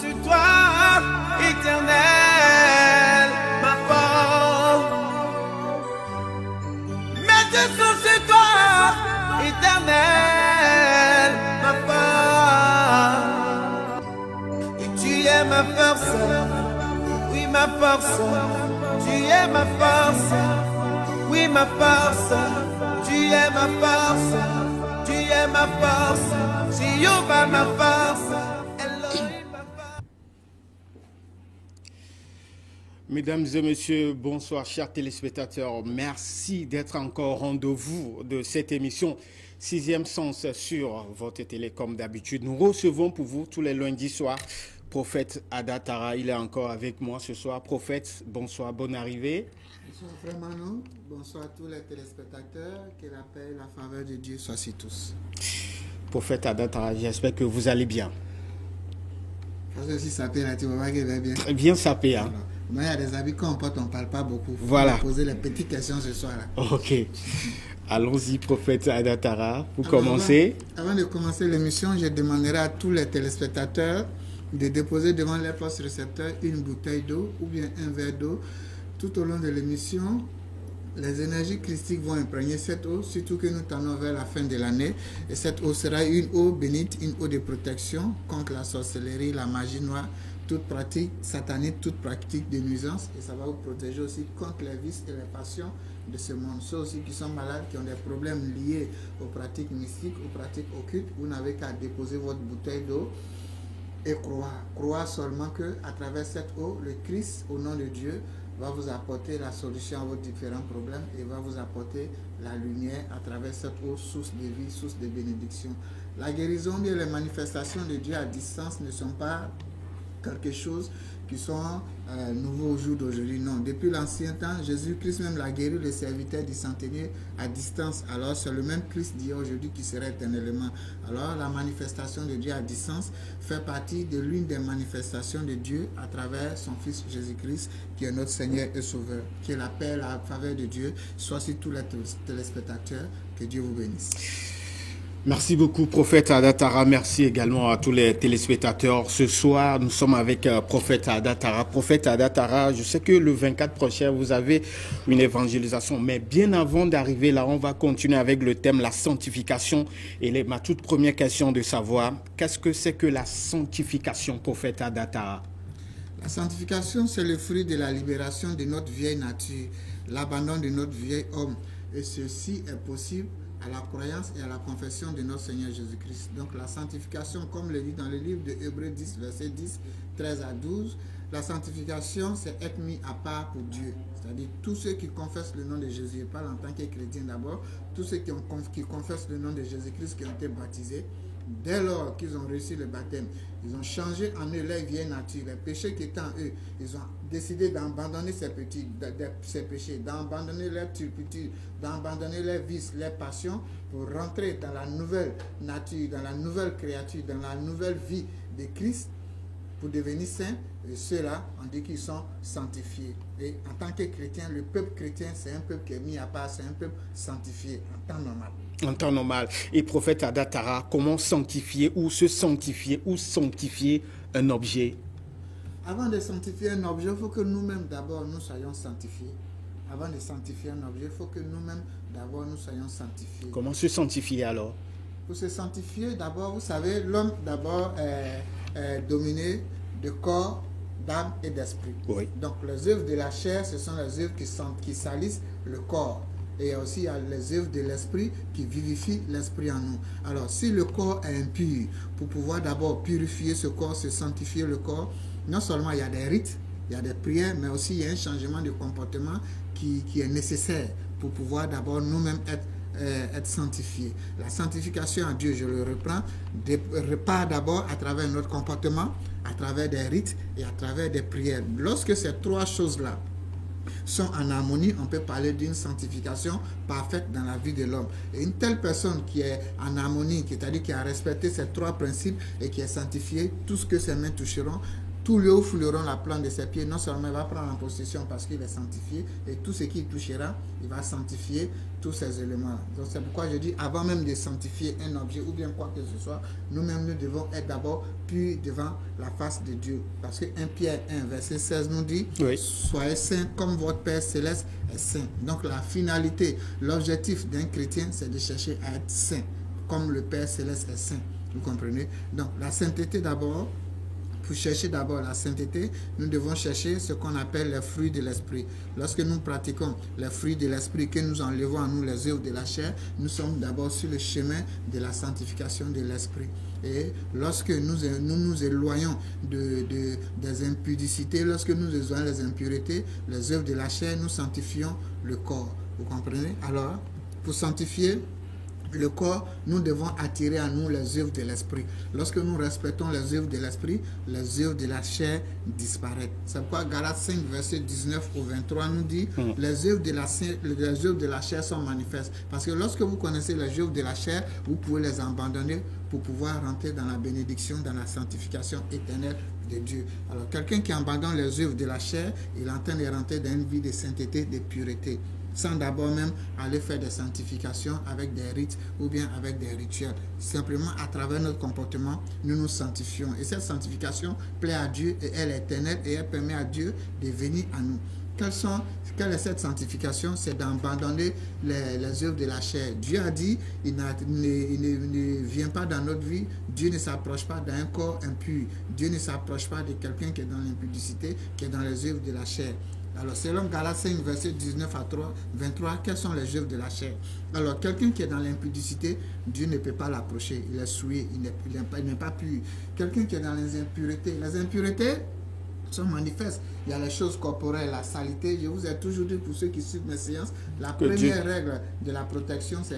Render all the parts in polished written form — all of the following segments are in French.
sur toi, éternel, ma force. Mes yeux sont sur toi, éternel, ma force. Et tu es ma force, oui ma force. Tu es ma force, oui ma force. Tu es ma force, tu es ma force. Jéhovah ma force. Mesdames et messieurs, bonsoir chers téléspectateurs. Merci d'être encore au rendez-vous de cette émission Sixième Sens sur votre télé. Comme d'habitude, nous recevons pour vous tous les lundis soirs Prophète Ada Tara. Il est encore avec moi ce soir. Prophète, bonsoir, bonne arrivée. Bonsoir frère Manu, bonsoir à tous les téléspectateurs. Que la paix et la faveur de Dieu soient sur tous. Prophète Ada Tara, j'espère que vous allez bien. Parce que si ça paie là, tu vas voir qu'il va bien. Bien sapé, hein. Moi, il y a des habits qu'on porte, on ne parle pas beaucoup. Voilà. On va poser les petites questions ce soir là. Ok. Allons-y, Prophète Ada Tara, pour commencer. Avant de commencer l'émission, je demanderai à tous les téléspectateurs de déposer devant les postes récepteurs une bouteille d'eau ou bien un verre d'eau. Tout au long de l'émission, les énergies christiques vont imprégner cette eau, surtout que nous tendons vers la fin de l'année. Et cette eau sera une eau bénite, une eau de protection contre la sorcellerie, la magie noire, toute pratique satanique, toute pratique de nuisance. Et ça va vous protéger aussi contre les vices et les passions de ce monde. Ceux aussi qui sont malades, qui ont des problèmes liés aux pratiques mystiques, aux pratiques occultes, vous n'avez qu'à déposer votre bouteille d'eau et croire. Croire seulement que à travers cette eau, le Christ, au nom de Dieu, va vous apporter la solution à vos différents problèmes et va vous apporter la lumière à travers cette eau, source de vie, source de bénédiction. La guérison et les manifestations de Dieu à distance ne sont pas quelque chose qui sont nouveaux au jour d'aujourd'hui. Non, depuis l'ancien temps, Jésus-Christ même l'a guéri le serviteur du centenier à distance. Alors c'est le même Christ d'hier aujourd'hui qui sera éternellement. Alors la manifestation de Dieu à distance fait partie de l'une des manifestations de Dieu à travers son Fils Jésus-Christ qui est notre Seigneur et Sauveur. Que la paix et la faveur de Dieu soient sur tous les téléspectateurs. Que Dieu vous bénisse. Merci beaucoup, Prophète Ada Tara. Merci également à tous les téléspectateurs. Ce soir, nous sommes avec Prophète Ada Tara. Prophète Ada Tara, je sais que le 24 prochain, vous avez une évangélisation. Mais bien avant d'arriver là, on va continuer avec le thème la sanctification. Et ma toute première question de savoir, qu'est-ce que c'est que la sanctification, Prophète Ada Tara? La sanctification, c'est le fruit de la libération de notre vieille nature, l'abandon de notre vieil homme. Et ceci est possible à la croyance et à la confession de notre Seigneur Jésus-Christ. Donc la sanctification, comme le dit dans le livre de Hébreux 10, verset 10, 13 à 12, la sanctification, c'est être mis à part pour Dieu. C'est-à-dire tous ceux qui confessent le nom de Jésus, je parle en tant que chrétien d'abord, tous ceux qui confessent le nom de Jésus-Christ, qui ont été baptisés, dès lors qu'ils ont reçu le baptême, ils ont changé en eux leur vieille nature, les péchés qui étaient en eux, ils ont décidé d'abandonner ces péchés, d'abandonner leur turpitude, d'abandonner leurs vices, leurs passions, pour rentrer dans la nouvelle nature, dans la nouvelle créature, dans la nouvelle vie de Christ, pour devenir saints. Et ceux-là, on dit qu'ils sont sanctifiés. Et en tant que chrétien, le peuple chrétien, c'est un peuple qui est mis à part, c'est un peuple sanctifié en temps normal. En temps normal. Et Prophète Ada Tara, comment sanctifier ou se sanctifier ou sanctifier un objet? Avant de sanctifier un objet, il faut que nous-mêmes d'abord nous soyons sanctifiés. Avant de sanctifier un objet, il faut que nous-mêmes d'abord nous soyons sanctifiés. Comment se sanctifier alors? Pour se sanctifier, d'abord, vous savez, l'homme d'abord est dominé de corps, d'âme et d'esprit. Oui. Donc les œuvres de la chair, ce sont les œuvres qui salissent le corps. Et aussi il y a les œuvres de l'esprit qui vivifient l'esprit en nous. Alors si le corps est impur, pour pouvoir d'abord purifier ce corps, se sanctifier le corps, non seulement il y a des rites, il y a des prières, mais aussi il y a un changement de comportement qui est nécessaire pour pouvoir d'abord nous-mêmes être sanctifiés. La sanctification à Dieu, je le reprends, repart d'abord à travers notre comportement, à travers des rites et à travers des prières. Lorsque ces trois choses-là sont en harmonie, on peut parler d'une sanctification parfaite dans la vie de l'homme. Et une telle personne qui est en harmonie, c'est-à-dire qui a respecté ces trois principes et qui est sanctifiée, tout ce que ses mains toucheront Tout lieu où fouleront la plante de ses pieds, non seulement il va prendre en possession parce qu'il est sanctifié, et tout ce qui touchera, il va sanctifier tous ces éléments. Donc c'est pourquoi je dis, avant même de sanctifier un objet ou bien quoi que ce soit, nous-mêmes nous devons être d'abord purs devant la face de Dieu. Parce que 1 Pierre 1, verset 16 nous dit, oui, soyez saints comme votre Père Céleste est saint. Donc la finalité, l'objectif d'un chrétien, c'est de chercher à être saint, comme le Père Céleste est saint. Vous comprenez? Donc la sainteté d'abord. Pour chercher d'abord la sainteté, nous devons chercher ce qu'on appelle les fruits de l'esprit. Lorsque nous pratiquons les fruits de l'esprit, que nous enlevons à nous les œuvres de la chair, nous sommes d'abord sur le chemin de la sanctification de l'esprit. Et lorsque nous éloignons des impudicités, lorsque nous éloignons les impuretés, les œuvres de la chair, nous sanctifions le corps. Vous comprenez? Alors, pour sanctifier le corps, nous devons attirer à nous les œuvres de l'esprit. Lorsque nous respectons les œuvres de l'esprit, les œuvres de la chair disparaissent. C'est pourquoi Galates 5, verset 19 au 23 nous dit les œuvres de la chair sont manifestes. Parce que lorsque vous connaissez les œuvres de la chair, vous pouvez les abandonner pour pouvoir rentrer dans la bénédiction, dans la sanctification éternelle de Dieu. Alors quelqu'un qui abandonne les œuvres de la chair, il est en train de rentrer dans une vie de sainteté, de pureté, sans d'abord même aller faire des sanctifications avec des rites ou bien avec des rituels. Simplement, à travers notre comportement, nous nous sanctifions. Et cette sanctification plaît à Dieu et elle est éternelle et elle permet à Dieu de venir à nous. Quelle est cette sanctification? C'est d'abandonner les œuvres de la chair. Dieu a dit, il ne vient pas dans notre vie, Dieu ne s'approche pas d'un corps impur. Dieu ne s'approche pas de quelqu'un qui est dans l'impudicité, qui est dans les œuvres de la chair. Alors, selon Galates 5, verset 19 à 23, quelles sont les œuvres de la chair? Alors, quelqu'un qui est dans l'impudicité, Dieu ne peut pas l'approcher. Il est souillé, il n'est pas pur. Quelqu'un qui est dans les impuretés sont manifestes. Il y a les choses corporelles, la saleté. Je vous ai toujours dit, pour ceux qui suivent mes séances, la première règle de la protection, c'est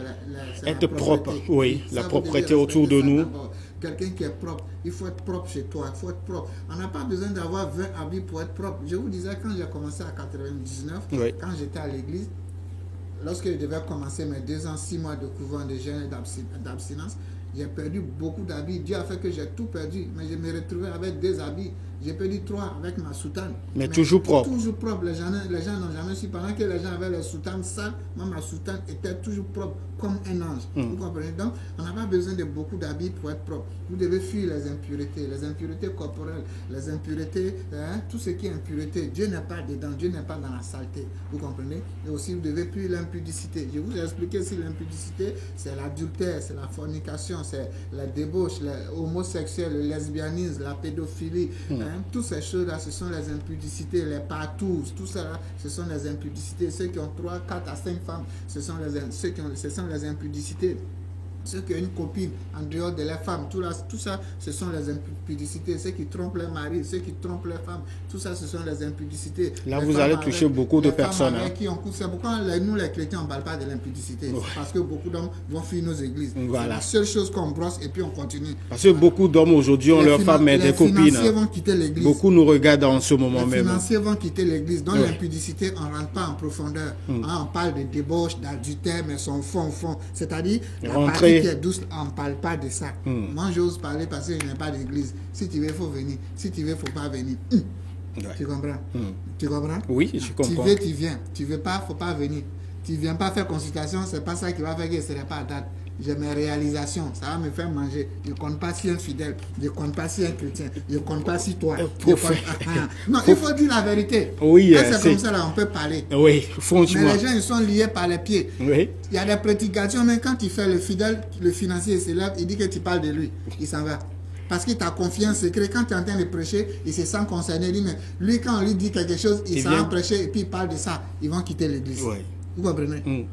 être propre. Oui, la propreté autour de nous. Quelqu'un qui est propre, il faut être propre chez toi, il faut être propre. On n'a pas besoin d'avoir 20 habits pour être propre. Je vous disais, quand j'ai commencé à 99, quand j'étais à l'église, lorsque je devais commencer mes 2 ans, 6 mois de couvent de jeûne et d'abstinence, j'ai perdu beaucoup d'habits. Dieu a fait que j'ai tout perdu, mais je me retrouvais avec 2 habits. J'ai perdu 3 avec ma soutane. Mais toujours propre. Toujours propre. Les gens n'ont jamais su. Pendant que les gens avaient les soutanes sales, moi, ma soutane était toujours propre, comme un ange. Vous comprenez? Donc, on n'a pas besoin de beaucoup d'habits pour être propre. Vous devez fuir les impuretés corporelles, les impuretés, tout ce qui est impureté. Dieu n'est pas dedans, Dieu n'est pas dans la saleté. Vous comprenez? Et aussi, vous devez fuir l'impudicité. Je vous ai expliqué si l'impudicité, c'est l'adultère, c'est la fornication, c'est la débauche, l'homosexuel, le lesbianisme, la pédophilie. Toutes ces choses-là, ce sont les impudicités, les patous, tout ça, ce sont les impudicités. Ceux qui ont 3, 4 à 5 femmes, ce sont les impudicités. Ceux qui ont une copine en dehors de la femme, tout ça, ce sont les impudicités. Ceux qui trompent leur mari, ceux qui trompent leur femme, tout ça, ce sont les impudicités. Là, vous allez toucher beaucoup de personnes. C'est pourquoi nous, les chrétiens, on ne parle pas de l'impudicité. Parce que beaucoup d'hommes vont fuir nos églises. Voilà. C'est la seule chose qu'on brosse et puis on continue. Parce que beaucoup d'hommes aujourd'hui ont leur femme et des copines. Les financiers vont quitter l'église. Beaucoup nous regardent en ce moment même. Les financiers vont quitter l'église. Dans l'impudicité, on ne rentre pas en profondeur. On parle de débauche, d'adultère, mais son fond. C'est-à-dire, la partie qui est douce, on ne parle pas de ça. Moi, j'ose parler parce que je n'ai pas d'église. Si tu veux, il faut venir. Si tu veux, il ne faut pas venir. Tu comprends? Tu comprends? Oui, je comprends. Tu veux, tu viens. Tu ne veux pas, il ne faut pas venir. Tu ne viens pas faire consultation, ce n'est pas ça qui va faire que je ne serai pas à date. J'ai mes réalisations, ça va me faire manger. Je ne compte pas si un fidèle, je ne compte pas si un chrétien, je ne compte pas si toi. Non, il faut dire la vérité. Oui, c'est comme ça, là, on peut parler. Oui, franchement. Mais les gens, ils sont liés par les pieds. Oui. Il y a des prédications, mais quand tu fais le fidèle, le financier se lève, il dit que tu parles de lui. Il s'en va. Parce qu'il t'a confiance secret. Quand tu es en train de prêcher, il se sent concerné. Il dit, mais lui, quand on lui dit quelque chose, il s'en va prêcher et puis il parle de ça. Ils vont quitter l'église. Oui. Vous comprenez?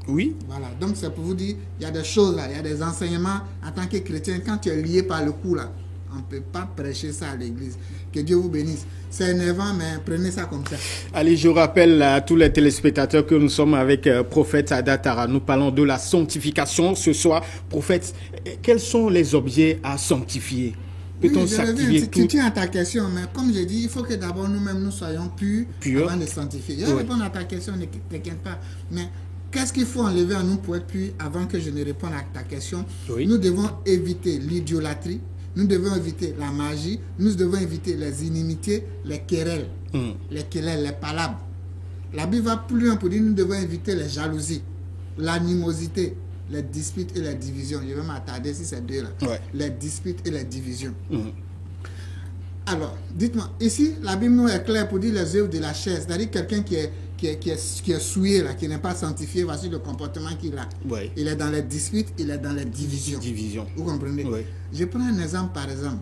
Oui. Voilà, donc c'est pour vous dire, il y a des choses là, il y a des enseignements en tant que chrétien, quand tu es lié par le cou là, on ne peut pas prêcher ça à l'église. Que Dieu vous bénisse. C'est énervant, mais prenez ça comme ça. Allez, je rappelle à tous les téléspectateurs que nous sommes avec Prophète Adatara. Nous parlons de la sanctification ce soir. Prophète, quels sont les objets à sanctifier? Peut-on s'activer tout? Tu tiens à ta question, mais comme je dis, il faut que d'abord nous-mêmes nous soyons purs avant de sanctifier. Je vais répondre à ta question, ne t'inquiète pas. Mais qu'est-ce qu'il faut enlever à nous pour être purs avant que je ne réponde à ta question? Nous devons éviter l'idolâtrie, nous devons éviter la magie, nous devons éviter les inimitiés, les querelles, les palabres. La Bible va plus loin pour dire nous devons éviter les jalousies, l'animosité, les disputes et les divisions. Je vais m'attarder sur ces deux-là. Ouais. Les disputes et les divisions. Alors, dites-moi, ici, la Bible nous est claire pour dire les œuvres de la chair, c'est-à-dire quelqu'un qui est souillé, là, qui n'est pas sanctifié, voici le comportement qu'il a. Ouais. Il est dans les disputes, il est dans les divisions. Vous comprenez? Ouais. Je prends un exemple, par exemple.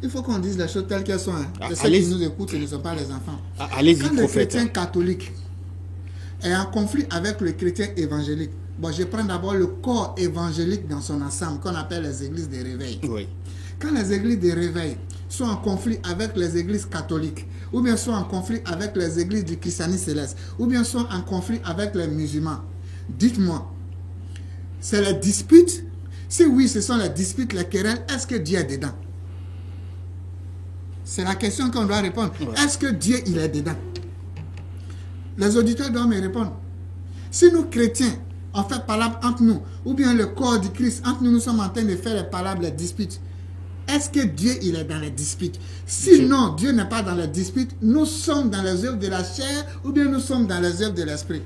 Il faut qu'on dise les choses telles qu'elles sont. Hein. Ceux qui nous écoutent, ce ne sont pas les enfants. Allez-y, quand le chrétien catholique est en conflit avec le chrétien évangélique, bon, je prends d'abord le corps évangélique dans son ensemble, qu'on appelle les églises de réveil. Oui. Quand les églises de réveil sont en conflit avec les églises catholiques, ou bien sont en conflit avec les églises du christianisme céleste, ou bien sont en conflit avec les musulmans, dites-moi, c'est les disputes? Si oui, ce sont les disputes, les querelles, est-ce que Dieu est dedans? C'est la question qu'on doit répondre. Ouais. Est-ce que Dieu, il est dedans? Les auditeurs doivent me répondre. Si nous, chrétiens, on fait palabre entre nous, ou bien le corps du Christ, entre nous, nous sommes en train de faire les palabres, les disputes, est-ce que Dieu, il est dans les disputes? Sinon, Dieu n'est pas dans les disputes, nous sommes dans les œuvres de la chair, ou bien nous sommes dans les œuvres de l'esprit.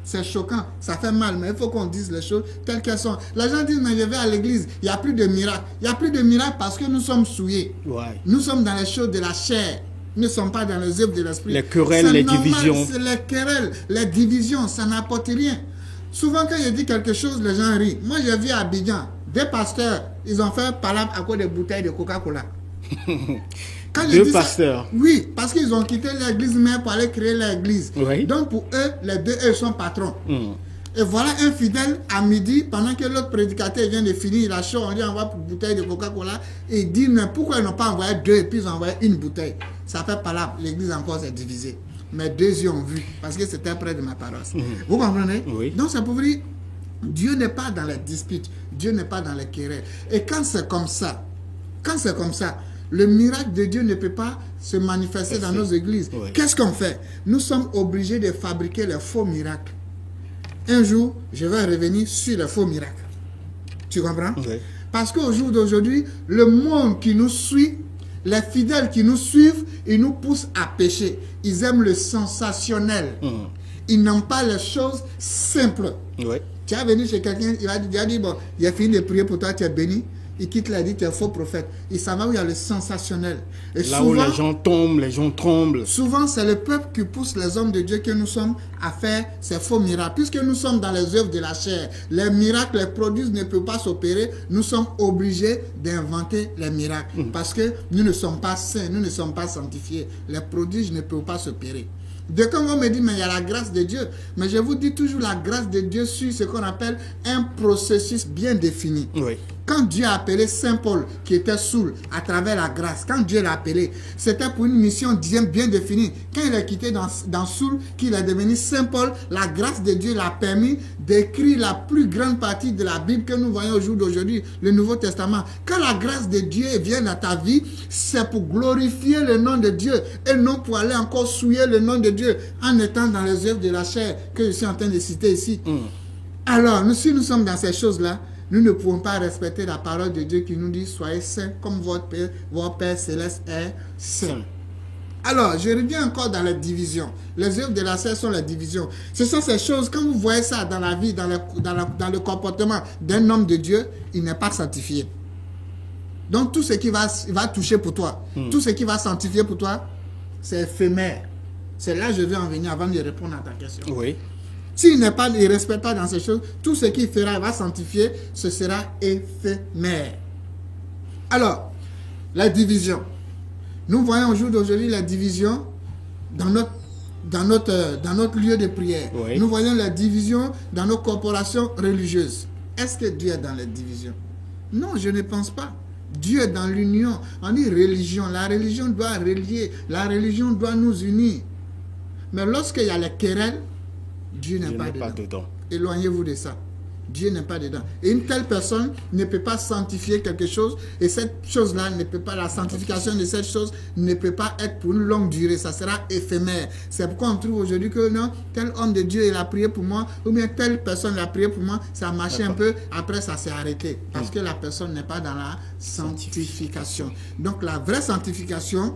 C'est choquant, ça fait mal, mais il faut qu'on dise les choses telles qu'elles sont. Les gens disent, mais je vais à l'église, il n'y a plus de miracles. Il n'y a plus de miracles parce que nous sommes souillés. Ouais. Nous sommes dans les choses de la chair. Nous ne sommes pas dans les œuvres de l'esprit. Les querelles, les divisions. Les querelles, les divisions, ça n'apporte rien. Souvent, quand je dis quelque chose, les gens rient. Moi, j'ai vu à Abidjan, des pasteurs, ils ont fait palabre à cause des bouteilles de Coca-Cola. Deux pasteurs. Ça, oui, parce qu'ils ont quitté l'église mère pour aller créer l'église. Oui. Donc pour eux, les deux, eux sont patrons. Et voilà un fidèle à midi, pendant que l'autre prédicateur vient de finir la show, on lui envoie une bouteille de Coca-Cola et il dit, mais pourquoi ils n'ont pas envoyé deux et puis ils ont envoyé une bouteille? Ça fait palabre, l'église encore s'est divisée. Mais deux yeux ont vu, parce que c'était près de ma paroisse. Vous comprenez? Oui. Donc ça pour vous dire, Dieu n'est pas dans les disputes, Dieu n'est pas dans les querelles. Et quand c'est comme ça, le miracle de Dieu ne peut pas se manifester dans nos églises. Oui. Qu'est-ce qu'on fait? Nous sommes obligés de fabriquer les faux miracles. Un jour, je vais revenir sur les faux miracles. Tu comprends? Oui. Parce qu'au jour d'aujourd'hui, le monde qui nous suit, les fidèles qui nous suivent, ils nous poussent à pécher. Ils aiment le sensationnel. Ils n'aiment pas les choses simples. Oui. Tu es venu chez quelqu'un, il a dit, bon, il a fini de prier pour toi, tu es béni. Il quitte la dit, tu es faux prophète. Il s'en va où il y a le sensationnel. Et là souvent, où les gens tombent, les gens tremblent. Souvent, c'est le peuple qui pousse les hommes de Dieu que nous sommes à faire ces faux miracles. Puisque nous sommes dans les œuvres de la chair, les miracles, les prodiges ne peuvent pas s'opérer. Nous sommes obligés d'inventer les miracles. Parce que nous ne sommes pas saints, nous ne sommes pas sanctifiés. Les prodiges ne peuvent pas s'opérer. De quand on me dit, mais il y a la grâce de Dieu. Mais je vous dis toujours, la grâce de Dieu suit ce qu'on appelle un processus bien défini. Oui. Quand Dieu a appelé Saint Paul, qui était saoul, à travers la grâce, quand Dieu l'a appelé, c'était pour une mission bien définie. Quand il est quitté dans Soul, qu'il est devenu Saint Paul, la grâce de Dieu l'a permis d'écrire la plus grande partie de la Bible que nous voyons au jour d'aujourd'hui, le Nouveau Testament. Quand la grâce de Dieu vient dans ta vie, c'est pour glorifier le nom de Dieu et non pour aller encore souiller le nom de Dieu en étant dans les œuvres de la chair que je suis en train de citer ici. Alors, si nous sommes dans ces choses-là, nous ne pouvons pas respecter la parole de Dieu qui nous dit « Soyez saints comme votre Père céleste est saint ». Alors, je reviens encore dans la division. Les œuvres de la chair sont la division. Ce sont ces choses, quand vous voyez ça dans la vie, dans le comportement d'un homme de Dieu, il n'est pas sanctifié. Donc, tout ce qui va toucher pour toi, tout ce qui va sanctifier pour toi, c'est éphémère. C'est là que je vais en venir avant de répondre à ta question. Oui. S'il ne respecte pas dans ces choses, tout ce qu'il fera, il va sanctifier, ce sera éphémère. Alors, la division. Nous voyons au jour d'aujourd'hui la division dans notre lieu de prière. Oui. Nous voyons la division dans nos corporations religieuses. Est-ce que Dieu est dans la division? Non, je ne pense pas. Dieu est dans l'union. On dit religion. La religion doit relier. La religion doit nous unir. Mais lorsqu'il y a les querelles, Dieu n'est pas dedans. Éloignez-vous de ça. Dieu n'est pas dedans. Et une telle personne ne peut pas sanctifier quelque chose, et cette chose-là ne peut pas, la sanctification de cette chose ne peut pas être pour une longue durée, ça sera éphémère. C'est pourquoi on trouve aujourd'hui que non, tel homme de Dieu il a prié pour moi, ou bien telle personne a prié pour moi, ça a marché un peu, après ça s'est arrêté, parce que la personne n'est pas dans la sanctification. Donc la vraie sanctification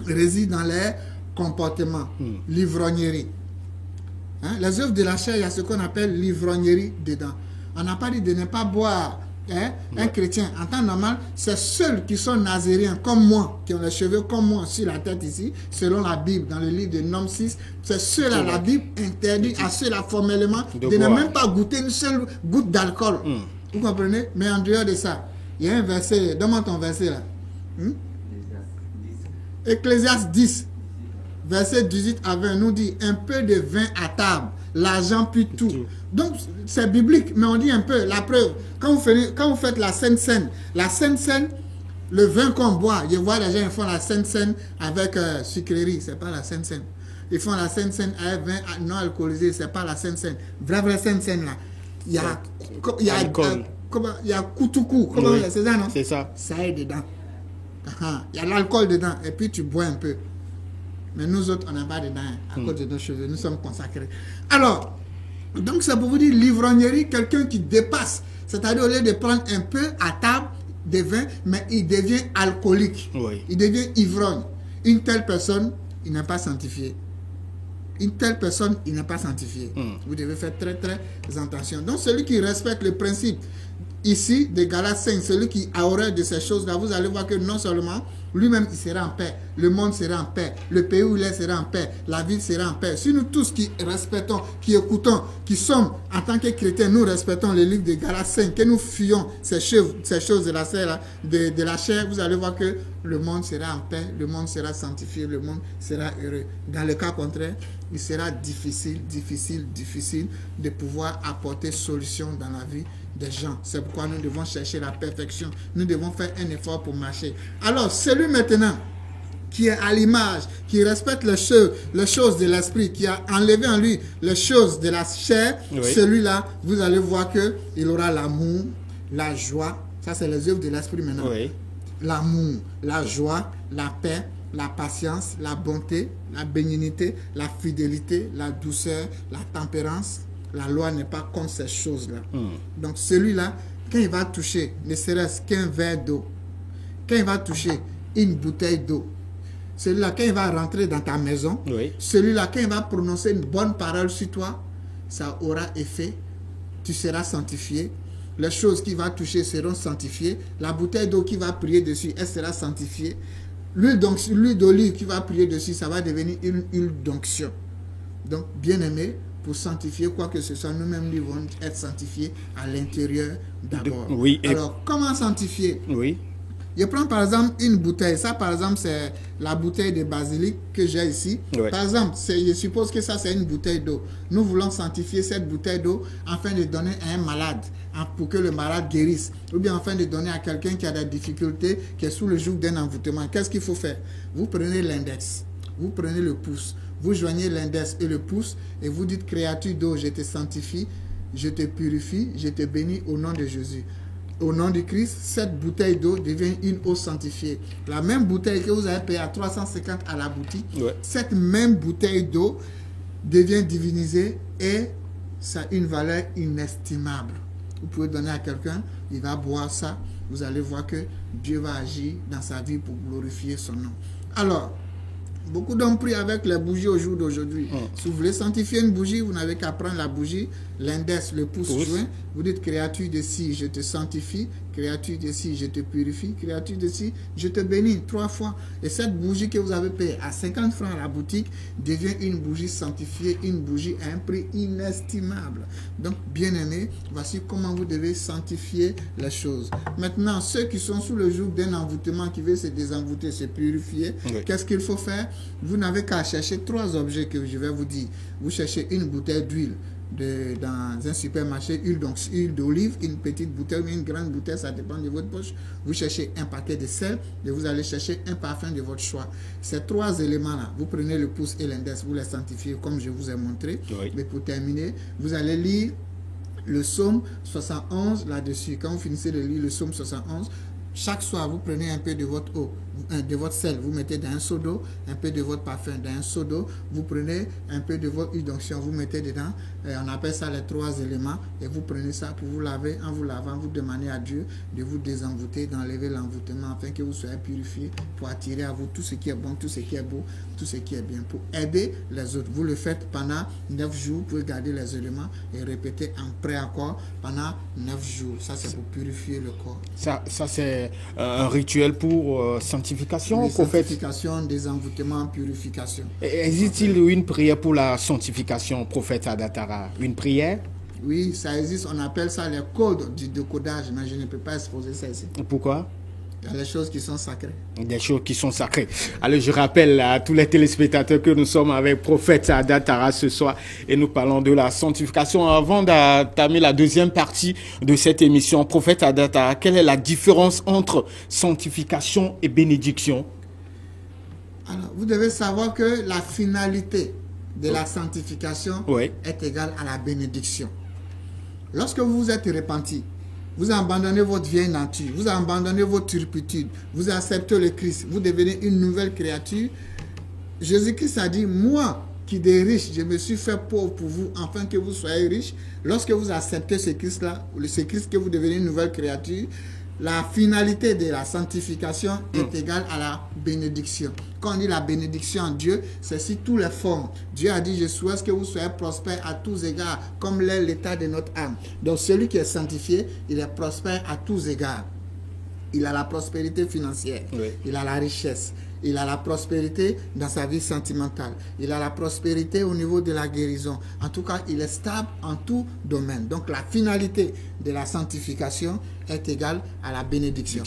réside dans les comportements, l'ivrognerie. Hein? Les œuvres de la chair, il y a ce qu'on appelle l'ivrognerie dedans. On n'a pas dit de ne pas boire. Hein? Un chrétien, en temps normal, c'est ceux qui sont nazériens comme moi, qui ont les cheveux comme moi sur la tête ici, selon la Bible, dans le livre de Nom 6, c'est ceux-là, la Bible interdit à ceux-là formellement de ne même pas goûter une seule goutte d'alcool. Vous comprenez? Mais en dehors de ça, il y a un verset, donne-moi ton verset là. Ecclésiaste 10, verset 18 à 20, nous dit un peu de vin à table, l'argent puis tout. Donc, c'est biblique, mais on dit un peu, la preuve. Quand vous faites la Sainte Seine, le vin qu'on boit, je vois les gens ils font la Sainte Seine avec sucrerie, c'est pas la Sainte Seine. Ils font la Sainte Seine avec vin non alcoolisé, c'est pas la Sainte Seine. Vraie Sainte Seine là. Il y a Koutoukou, c'est ça non? C'est ça. Ça est dedans. Il y a l'alcool dedans, et puis tu bois un peu. Mais nous autres, on n'a pas dedans, à cause de nos cheveux, nous sommes consacrés. Alors, donc c'est pour vous dire, l'ivrognerie, quelqu'un qui dépasse, c'est-à-dire au lieu de prendre un peu à table de vin, mais il devient alcoolique, il devient ivrogne. Une telle personne, il n'est pas sanctifié. Une telle personne, il n'est pas sanctifié. Vous devez faire très très attention. Donc celui qui respecte le principe ici de Galates 5, celui qui a horreur de ces choses-là, vous allez voir que non seulement lui-même il sera en paix, le monde sera en paix, le pays où il est sera en paix, la ville sera en paix. Si nous tous qui respectons, qui écoutons, qui sommes en tant que chrétiens, nous respectons le livre de Galates 5, que nous fuyons ces choses de la chair, de la chair, vous allez voir que le monde sera en paix, le monde sera sanctifié, le monde sera heureux. Dans le cas contraire, il sera difficile de pouvoir apporter solution dans la vie des gens. C'est pourquoi nous devons chercher la perfection. Nous devons faire un effort pour marcher. Alors, celui maintenant qui est à l'image, qui respecte les choses de l'esprit, qui a enlevé en lui les choses de la chair, celui-là, vous allez voir qu'il aura l'amour, la joie. Ça, c'est les œuvres de l'esprit maintenant. L'amour, la joie, la paix, la patience, la bonté, la bénignité, la fidélité, la douceur, la tempérance. La loi n'est pas contre ces choses-là. Donc celui-là, quand il va toucher, ne serait-ce qu'un verre d'eau, quand il va toucher une bouteille d'eau, celui-là, quand il va rentrer dans ta maison, celui-là, quand il va prononcer une bonne parole sur toi, ça aura effet, tu seras sanctifié. Les choses qu'il va toucher seront sanctifiées. La bouteille d'eau qui va prier dessus, elle sera sanctifiée. L'huile d'olive qui va prier dessus, ça va devenir une huile d'onction. Donc, bien aimé, pour sanctifier quoi que ce soit, nous-mêmes nous devons être sanctifiés à l'intérieur d'abord. Alors, comment sanctifier? Je prends par exemple une bouteille. Ça, par exemple, c'est la bouteille de basilic que j'ai ici. Par exemple, je suppose que ça, c'est une bouteille d'eau. Nous voulons sanctifier cette bouteille d'eau afin de donner à un malade, pour que le malade guérisse. Ou bien afin de donner à quelqu'un qui a des difficultés, qui est sous le joug d'un envoûtement. Qu'est-ce qu'il faut faire? Vous prenez l'index, vous prenez le pouce, vous joignez l'index et le pouce et vous dites, créature d'eau, je te sanctifie, je te purifie, je te bénis au nom de Jésus. Au nom de Christ, cette bouteille d'eau devient une eau sanctifiée. La même bouteille que vous avez payée à 350 à la boutique, cette même bouteille d'eau devient divinisée et ça a une valeur inestimable. Vous pouvez donner à quelqu'un, il va boire ça, vous allez voir que Dieu va agir dans sa vie pour glorifier son nom. Alors, beaucoup d'hommes prient avec les bougies au jour d'aujourd'hui. Si vous voulez sanctifier une bougie, vous n'avez qu'à prendre la bougie, l'index, le pouce joint. Vous dites, créature de ci, je te sanctifie. Créature de ci, je te purifie. Créature de ci, je te bénis 3 fois. Et cette bougie que vous avez payée à 50 francs à la boutique devient une bougie sanctifiée, une bougie à un prix inestimable. Donc, bien aimé, voici comment vous devez sanctifier les choses. Maintenant, ceux qui sont sous le joug d'un envoûtement, qui veulent se désenvoûter, se purifier, qu'est-ce qu'il faut faire? Vous n'avez qu'à chercher 3 objets que je vais vous dire. Vous cherchez une bouteille d'huile dans un supermarché, huile d'olive, une petite bouteille ou une grande bouteille, ça dépend de votre poche. Vous cherchez un paquet de sel et vous allez chercher un parfum de votre choix. Ces 3 éléments-là, vous prenez le pouce et l'index, vous les sanctifiez comme je vous ai montré. Mais pour terminer, vous allez lire le psaume 71 là-dessus. Quand vous finissez de lire le psaume 71, chaque soir, vous prenez un peu de votre eau, de votre sel, vous mettez dans un seau d'eau, un peu de votre parfum dans un seau d'eau, vous prenez un peu de votre huile d'onction, vous mettez dedans, on appelle ça les 3 éléments, et vous prenez ça pour vous laver. En vous lavant, vous demandez à Dieu de vous désenvoûter, d'enlever l'envoûtement, afin que vous soyez purifiés, pour attirer à vous tout ce qui est bon, tout ce qui est beau, tout ce qui est bien, pour aider les autres. Vous le faites pendant 9 jours, vous pouvez garder les éléments et répéter en pré-accord pendant 9 jours. Ça, c'est pour purifier le corps. Ça c'est un rituel pour sanctification, prophète. Sanctification, désenvoûtement, purification. Existe-t-il une prière pour la sanctification, prophète Adatara? Une prière? Oui, ça existe. On appelle ça les codes du décodage, mais je ne peux pas exposer ça ici. Pourquoi? Il y a les choses qui sont sacrées. Des choses qui sont sacrées. Alors, je rappelle à tous les téléspectateurs que nous sommes avec prophète Adatara ce soir et nous parlons de la sanctification. Avant d'entamer la deuxième partie de cette émission, prophète Adatara, quelle est la différence entre sanctification et bénédiction? Alors, vous devez savoir que la finalité de la sanctification est égale à la bénédiction. Lorsque vous vous êtes repenti, vous abandonnez votre vieille nature, vous abandonnez votre turpitude, vous acceptez le Christ, vous devenez une nouvelle créature. Jésus-Christ a dit, moi qui des riches, je me suis fait pauvre pour vous, afin que vous soyez riches. Lorsque vous acceptez ce Christ-là, ce Christ que vous devenez une nouvelle créature, la finalité de la sanctification est égale à la bénédiction. Quand on dit la bénédiction en Dieu, c'est sur toutes les formes. Dieu a dit, je souhaite que vous soyez prospères à tous égards, comme l'est l'état de notre âme. Donc celui qui est sanctifié, il est prospère à tous égards. Il a la prospérité financière, il a la richesse, il a la prospérité dans sa vie sentimentale, il a la prospérité au niveau de la guérison. En tout cas, il est stable en tout domaine. Donc la finalité de la sanctification est égale à la bénédiction.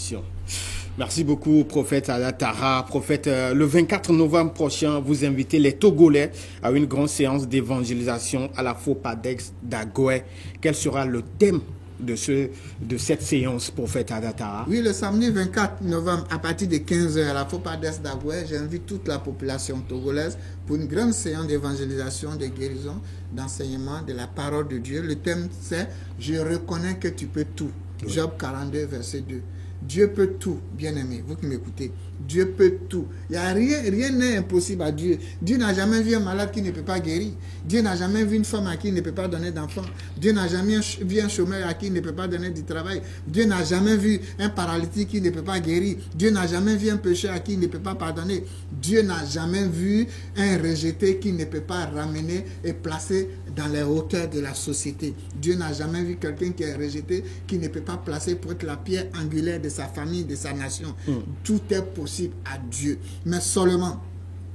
Merci beaucoup, prophète Adatara. Prophète, le 24 novembre prochain, vous invitez les Togolais à une grande séance d'évangélisation à la Fopadex d'Agoué. Quel sera le thème de cette séance, prophète Adatara? Oui, le samedi 24 novembre, à partir de 15h à la Fopadex d'Agoué, j'invite toute la population togolaise pour une grande séance d'évangélisation, de guérison, d'enseignement de la parole de Dieu. Le thème, c'est « Je reconnais que tu peux tout ». Job 42, verset 2. Dieu peut tout, bien-aimé, vous qui m'écoutez. Dieu peut tout. Il y a rien n'est impossible à Dieu. Dieu n'a jamais vu un malade qui ne peut pas guérir. Dieu n'a jamais vu une femme à qui il ne peut pas donner d'enfant. Dieu n'a jamais vu un chômeur à qui il ne peut pas donner du travail. Dieu n'a jamais vu un paralytique qui ne peut pas guérir. Dieu n'a jamais vu un pécheur à qui il ne peut pas pardonner. Dieu n'a jamais vu un rejeté qui ne peut pas ramener et placer dans les hauteurs de la société. Dieu n'a jamais vu quelqu'un qui est rejeté qui ne peut pas placer pour être la pierre angulaire de sa famille, de sa nation. Tout est possible à Dieu, mais seulement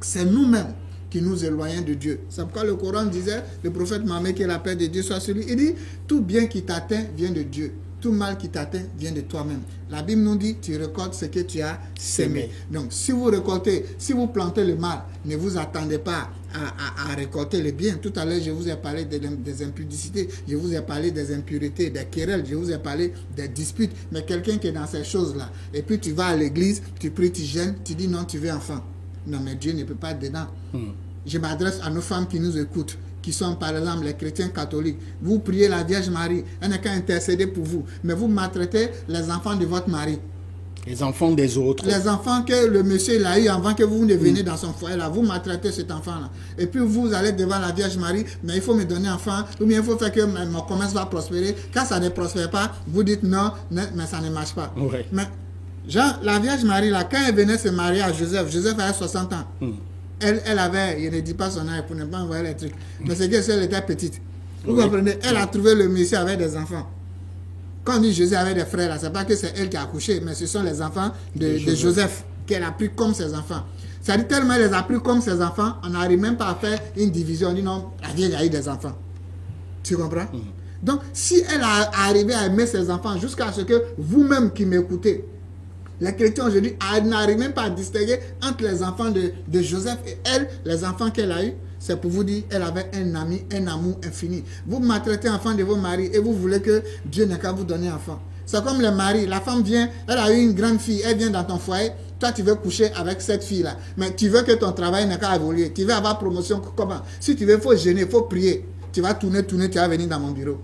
c'est nous-mêmes qui nous éloignons de Dieu. C'est pourquoi le Coran disait, le prophète Mahomet, que la paix de Dieu soit sur lui, il dit, tout bien qui t'atteint vient de Dieu, tout mal qui t'atteint vient de toi-même. La Bible nous dit, tu récoltes ce que tu as sémé. Donc si vous récoltez, si vous plantez le mal, ne vous attendez pas à récolter le bien. Tout à l'heure, je vous ai parlé des impudicités, je vous ai parlé des impuretés, des querelles, je vous ai parlé des disputes. Mais quelqu'un qui est dans ces choses-là, et puis tu vas à l'église, tu pries, tu gênes, tu dis non, tu veux enfant. Non, mais Dieu ne peut pas être dedans. Je m'adresse à nos femmes qui nous écoutent, qui sont par exemple les chrétiens catholiques. Vous priez la Vierge Marie, elle n'a qu'à intercéder pour vous. Mais vous maltraitez les enfants de votre mari. Les enfants des autres. Les enfants que le monsieur il a eu avant que vous ne veniez dans son foyer là, vous maltraitez cet enfant-là. Et puis vous allez devant la Vierge Marie, mais il faut me donner un enfant, ou bien il faut faire que mon commerce va prospérer. Quand ça ne prospère pas, vous dites non, mais ça ne marche pas. Mais genre, la Vierge Marie là, quand elle venait se marier à Joseph, Joseph avait 60 ans. Elle avait, je ne dis pas son âge pour ne pas envoyer les trucs, mais c'est qu'elle était petite. Vous comprenez? Elle a trouvé le monsieur avec des enfants. Quand on dit Joseph avait des frères, ce n'est pas que c'est elle qui a accouché, mais ce sont les enfants de Joseph qu'elle a pris comme ses enfants. C'est-à-dire tellement elle les a pris comme ses enfants, on n'arrive même pas à faire une division. On dit non, la vieille a eu des enfants. Tu comprends? Donc, si elle a arrivé à aimer ses enfants jusqu'à ce que vous-même qui m'écoutez, les chrétiens aujourd'hui n'arrivent même pas à distinguer entre les enfants de Joseph et elle, les enfants qu'elle a eus. C'est pour vous dire, elle avait un ami, un amour infini. Vous maltraitez enfant de vos maris et vous voulez que Dieu n'ait qu'à vous donner enfant. C'est comme le mari, la femme vient, elle a eu une grande fille, elle vient dans ton foyer, toi tu veux coucher avec cette fille-là. Mais tu veux que ton travail n'ait qu'à évoluer, tu veux avoir promotion, comment? Si tu veux, il faut gêner, il faut prier. Tu vas tourner, tu vas venir dans mon bureau.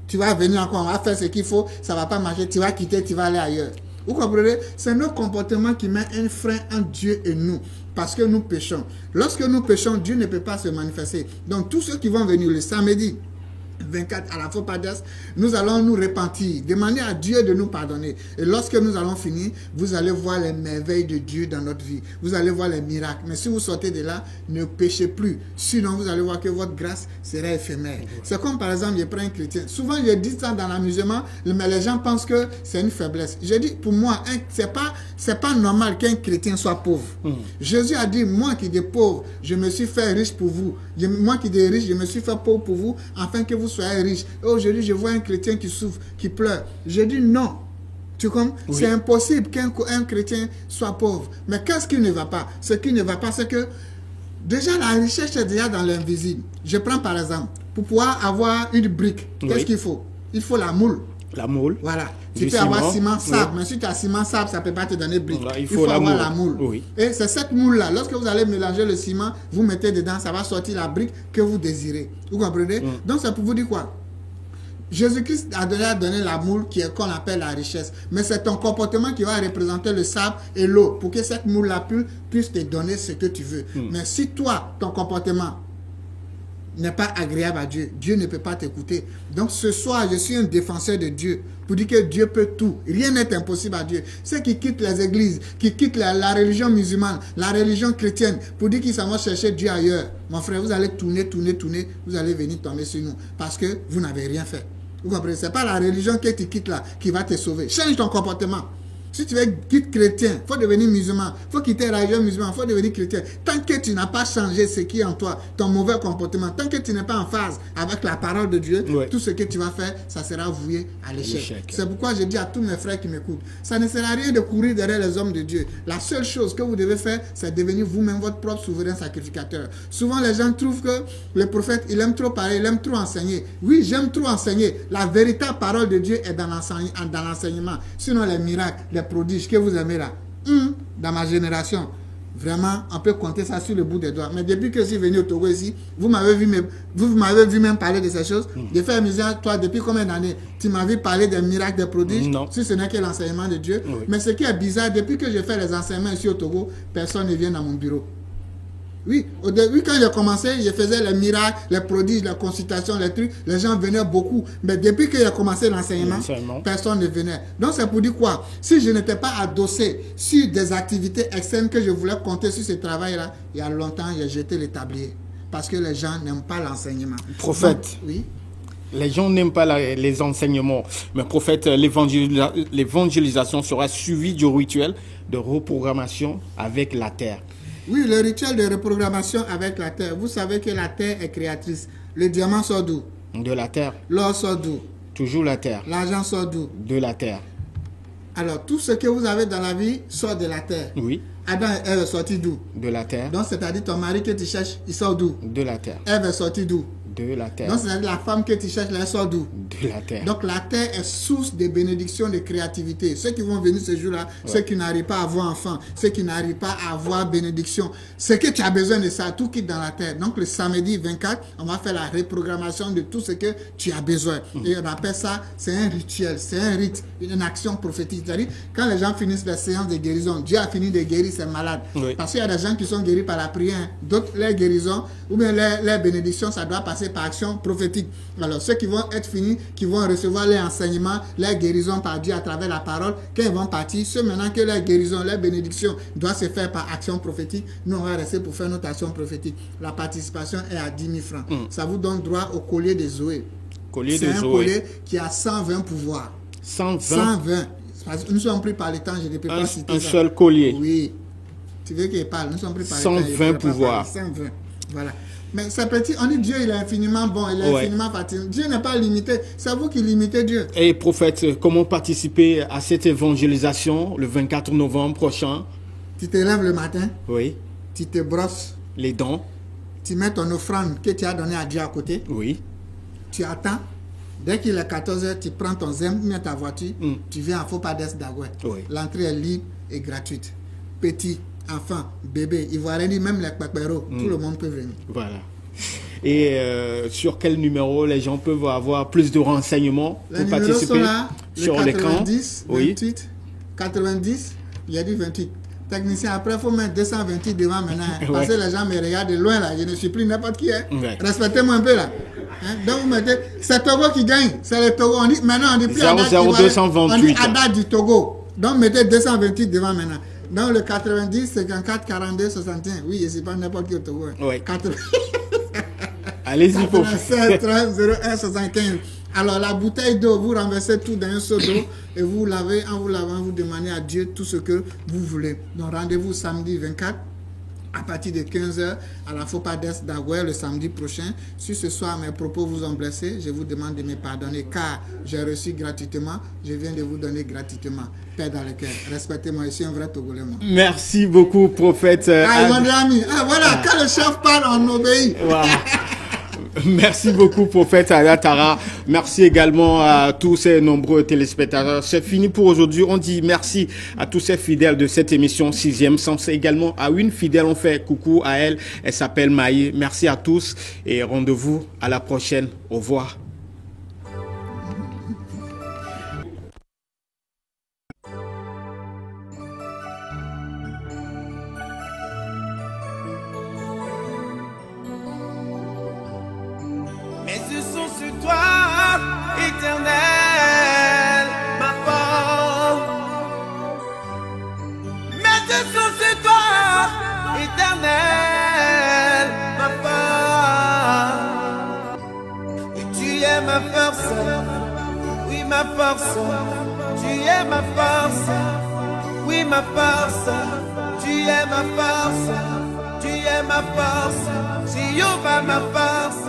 Tu vas venir encore, on va faire ce qu'il faut, ça ne va pas marcher, tu vas quitter, tu vas aller ailleurs. Vous comprenez? C'est notre comportement qui met un frein entre Dieu et nous. Parce que nous péchons. Lorsque nous péchons, Dieu ne peut pas se manifester. Donc tous ceux qui vont venir le samedi 24 à la Fopades, nous allons nous repentir, demander à Dieu de nous pardonner. Et lorsque nous allons finir, vous allez voir les merveilles de Dieu dans notre vie. Vous allez voir les miracles. Mais si vous sortez de là, ne péchez plus. Sinon, vous allez voir que votre grâce sera éphémère. C'est comme par exemple, je prends un chrétien. Souvent, je dis ça dans l'amusement, mais les gens pensent que c'est une faiblesse. Je dis, pour moi, c'est pas normal qu'un chrétien soit pauvre. Jésus a dit, moi qui suis pauvre, je me suis fait riche pour vous. Moi qui suis riche, je me suis fait pauvre pour vous, afin que vous soyez riche. Et aujourd'hui, je vois un chrétien qui souffre, qui pleure. Je dis non. Tu comprends? Oui. C'est impossible qu'un chrétien soit pauvre. Mais qu'est-ce qui ne va pas? Ce qui ne va pas, c'est que déjà la richesse est déjà dans l'invisible. Je prends par exemple, pour pouvoir avoir une brique, qu'est-ce qu'il faut? Il faut la moule. La moule. Voilà. Tu peux avoir ciment, sable, mais si tu as ciment, sable, ça ne peut pas te donner brique. Voilà, il faut avoir moule. la moule. Oui. Et c'est cette moule-là. Lorsque vous allez mélanger le ciment, vous mettez dedans, ça va sortir la brique que vous désirez. Vous comprenez? Donc, c'est pour vous dire quoi? Jésus-Christ a donné la moule qu'on appelle la richesse. Mais c'est ton comportement qui va représenter le sable et l'eau pour que cette moule-là puisse te donner ce que tu veux. Mais si toi, ton comportement n'est pas agréable à Dieu, Dieu ne peut pas t'écouter. Donc ce soir, je suis un défenseur de Dieu pour dire que Dieu peut tout. Rien n'est impossible à Dieu. Ceux qui quittent les églises, qui quittent la religion musulmane, la religion chrétienne, pour dire qu'ils s'en vont chercher Dieu ailleurs, mon frère, vous allez tourner, vous allez venir tomber sur nous parce que vous n'avez rien fait. Vous comprenez? Ce n'est pas la religion que tu quittes là qui va te sauver. Change ton comportement. Si tu veux quitter chrétien, il faut devenir musulman. Il faut quitter la religion musulmane, il faut devenir chrétien. Tant que tu n'as pas changé ce qui est en toi, ton mauvais comportement, tant que tu n'es pas en phase avec la parole de Dieu, tout ce que tu vas faire, ça sera voué à l'échec. C'est pourquoi je dis à tous mes frères qui m'écoutent, ça ne sert à rien de courir derrière les hommes de Dieu. La seule chose que vous devez faire, c'est devenir vous-même votre propre souverain sacrificateur. Souvent, les gens trouvent que le prophète, il aime trop parler, il aime trop enseigner. Oui, j'aime trop enseigner. La véritable parole de Dieu est dans l'enseignement. Sinon, les miracles, les prodiges que vous aimez là, dans ma génération, vraiment, on peut compter ça sur le bout des doigts. Mais depuis que je suis venu au Togo ici, vous m'avez vu même parler de ces choses. Je fais misère, toi, depuis combien d'années tu m'as vu parler des miracles, des prodiges? Non. Si ce n'est que l'enseignement de Dieu. Oui. Mais ce qui est bizarre, depuis que je fais les enseignements ici au Togo, personne ne vient dans mon bureau. Oui, au début, quand j'ai commencé, je faisais les miracles, les prodiges, les consultations, les trucs. Les gens venaient beaucoup. Mais depuis que j'ai commencé l'enseignement, personne ne venait. Donc, c'est pour dire quoi? Si je n'étais pas adossé sur des activités externes que je voulais compter sur ce travail-là, il y a longtemps, j'ai jeté le tablier. Parce que les gens n'aiment pas l'enseignement. Prophète. Donc, oui. Les gens n'aiment pas les enseignements. Mais prophète, l'évangélisation sera suivie du rituel de reprogrammation avec la terre. Oui, le rituel de reprogrammation avec la terre. Vous savez que la terre est créatrice. Le diamant sort d'où? De la terre. L'or sort d'où? Toujours la terre. L'argent sort d'où? De la terre. Alors, tout ce que vous avez dans la vie sort de la terre. Oui. Adam et Ève est sorti d'où? De la terre. Donc, c'est-à-dire ton mari que tu cherches, il sort d'où? De la terre. Ève est sortie d'où? De la terre. Donc, c'est-à-dire la femme que tu cherches, elle sort d'où? De la terre. Donc, la terre est source de bénédiction, de créativité. Ceux qui vont venir ce jour-là, ceux qui n'arrivent pas à avoir enfant, ceux qui n'arrivent pas à avoir bénédiction, ce que tu as besoin de ça, tout quitte dans la terre. Donc, le samedi 24, on va faire la reprogrammation de tout ce que tu as besoin. Et on appelle ça, c'est un rituel, c'est un rite, une action prophétique. C'est-à-dire, quand les gens finissent la séance de guérison, Dieu a fini de guérir ses malades. Oui. Parce qu'il y a des gens qui sont guéris par la prière, d'autres, les guérisons, ou bien les bénédictions, ça doit passer par action prophétique. Alors, ceux qui vont être finis, qui vont recevoir les enseignements, les guérisons par Dieu à travers la parole, quand ils vont partir, ceux maintenant que les guérisons, les bénédictions doivent se faire par action prophétique, nous on va rester pour faire notre action prophétique. La participation est à 10 000 francs. Ça vous donne droit au collier de Zoé. C'est un collier qui a 120 pouvoirs. 120. Nous sommes pris par le temps, je ne peux pas citer un seul collier. Oui. Tu veux qu'il parle? Nous sommes pris par le temps. 120 pouvoirs. 120. Voilà. Mais c'est petit, on dit Dieu, il est infiniment bon, il est infiniment fatigant. Dieu n'est pas limité, c'est vous qui limitez Dieu. Et prophète, comment participer à cette évangélisation le 24 novembre prochain? Tu te lèves le matin. Oui. Tu te brosses les dents. Tu mets ton offrande que tu as donnée à Dieu à côté. Oui. Tu attends. Dès qu'il est 14h, tu prends ton zem, tu mets ta voiture, tu viens à Fopades d'Agoué. Oui. L'entrée est libre et gratuite. Petit, enfant, bébé, ivoirien, même les pépéros, tout le monde peut venir. Voilà. Et sur quel numéro les gens peuvent avoir plus de renseignements pour participer là, sur l'écran? 90, 28, 90, il y a du 28. Technicien, après, il faut mettre 228 devant maintenant. Parce que les gens me regardent de loin là. Je ne suis plus n'importe qui. Respectez-moi un peu là. Donc vous mettez, c'est Togo qui gagne. C'est le Togo. Maintenant, on dit plus Haddad. 00228. On dit Haddad du Togo. Donc mettez 228 devant maintenant. Donc le 90, 54, 42, 61. Oui, je ne suis pas n'importe qui au Togo. Oui. 80... Allez-y pour 87, 30, 01, 75. Alors la bouteille d'eau, vous renversez tout dans un seau d'eau et vous lavez. En vous lavant, vous demandez à Dieu tout ce que vous voulez. Donc rendez-vous samedi 24 à partir de 15h à la Fopades d'Agouer le samedi prochain. Si ce soir mes propos vous ont blessé, je vous demande de me pardonner car j'ai reçu gratuitement. Je viens de vous donner gratuitement. Paix dans le cœur. Respectez-moi, je suis un vrai Togolais. Merci beaucoup, prophète. Voilà, quand le chef parle, on obéit. Wow. Merci beaucoup, prophète Adatara. Merci également à tous ces nombreux téléspectateurs. C'est fini pour aujourd'hui. On dit merci à tous ces fidèles de cette émission 6e sens. Également à une fidèle, on fait coucou à elle. Elle s'appelle Maï. Merci à tous et rendez-vous à la prochaine. Au revoir. Mes yeux sont sur toi, éternel, ma force. Mes yeux sont sur toi, éternel, ma force. Et tu es ma force, oui ma force. Tu es ma force, oui ma force. Tu es ma force, tu es ma force. Jéhovah ma force.